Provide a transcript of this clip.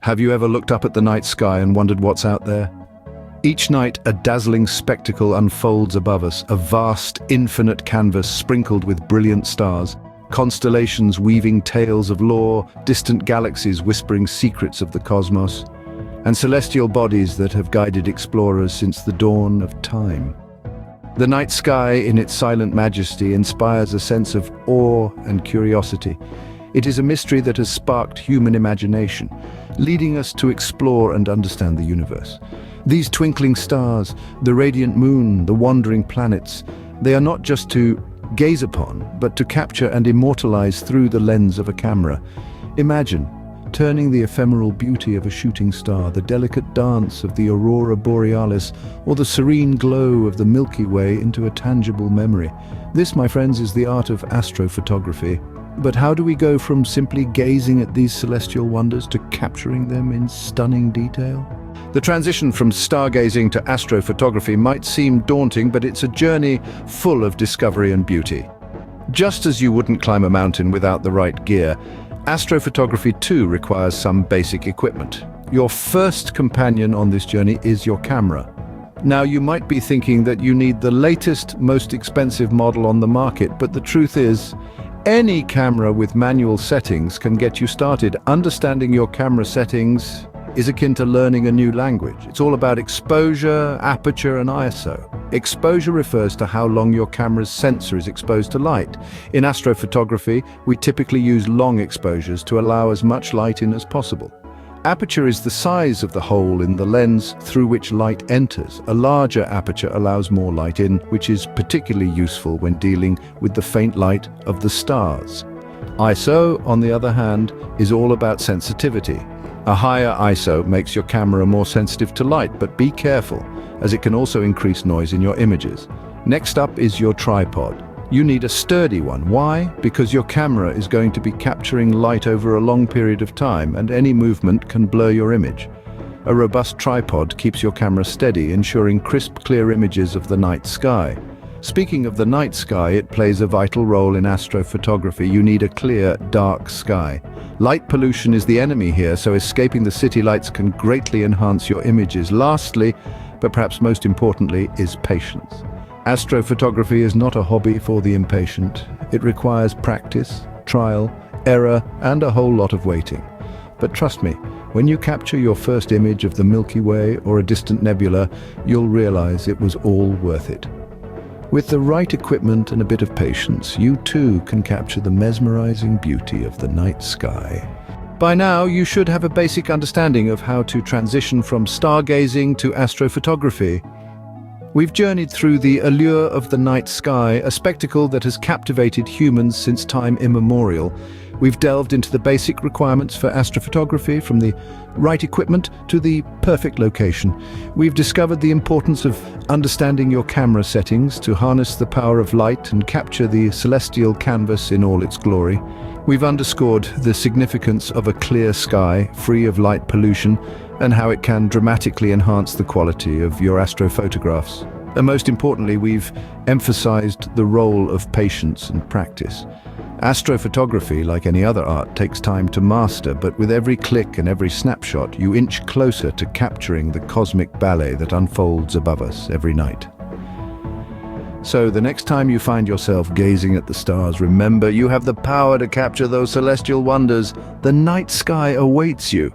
Have you ever looked up at the night sky and wondered what's out there? Each night, a dazzling spectacle unfolds above us, a vast, infinite canvas sprinkled with brilliant stars, constellations weaving tales of lore, distant galaxies whispering secrets of the cosmos, and celestial bodies that have guided explorers since the dawn of time. The night sky, in its silent majesty, inspires a sense of awe and curiosity. It is a mystery that has sparked human imagination, leading us to explore and understand the universe. These twinkling stars, the radiant moon, the wandering planets, they are not just to gaze upon, but to capture and immortalize through the lens of a camera. Imagine turning the ephemeral beauty of a shooting star, the delicate dance of the aurora borealis, or the serene glow of the Milky Way into a tangible memory. This, my friends, is the art of astrophotography. But how do we go from simply gazing at these celestial wonders to capturing them in stunning detail? The transition from stargazing to astrophotography might seem daunting, but it's a journey full of discovery and beauty. Just as you wouldn't climb a mountain without the right gear, astrophotography too requires some basic equipment. Your first companion on this journey is your camera. Now, you might be thinking that you need the latest, most expensive model on the market, but the truth is, any camera with manual settings can get you started. Understanding your camera settings is akin to learning a new language. It's all about exposure, aperture, and ISO. Exposure refers to how long your camera's sensor is exposed to light. In astrophotography, we typically use long exposures to allow as much light in as possible. Aperture is the size of the hole in the lens through which light enters. A larger aperture allows more light in, which is particularly useful when dealing with the faint light of the stars. ISO, on the other hand, is all about sensitivity. A higher ISO makes your camera more sensitive to light, but be careful, as it can also increase noise in your images. Next up is your tripod. You need a sturdy one. Why? Because your camera is going to be capturing light over a long period of time, and any movement can blur your image. A robust tripod keeps your camera steady, ensuring crisp, clear images of the night sky. Speaking of the night sky, it plays a vital role in astrophotography. You need a clear, dark sky. Light pollution is the enemy here, so escaping the city lights can greatly enhance your images. Lastly, but perhaps most importantly, is patience. Astrophotography is not a hobby for the impatient. It requires practice, trial, error, and a whole lot of waiting. But trust me, when you capture your first image of the Milky Way or a distant nebula, you'll realize it was all worth it. With the right equipment and a bit of patience, you too can capture the mesmerizing beauty of the night sky. By now, you should have a basic understanding of how to transition from stargazing to astrophotography. We've journeyed through the allure of the night sky, a spectacle that has captivated humans since time immemorial. We've delved into the basic requirements for astrophotography, from the right equipment to the perfect location. We've discovered the importance of understanding your camera settings to harness the power of light and capture the celestial canvas in all its glory. We've underscored the significance of a clear sky, free of light pollution, and how it can dramatically enhance the quality of your astrophotographs. And most importantly, we've emphasized the role of patience and practice. Astrophotography, like any other art, takes time to master, but with every click and every snapshot, you inch closer to capturing the cosmic ballet that unfolds above us every night. So the next time you find yourself gazing at the stars, remember you have the power to capture those celestial wonders. The night sky awaits you.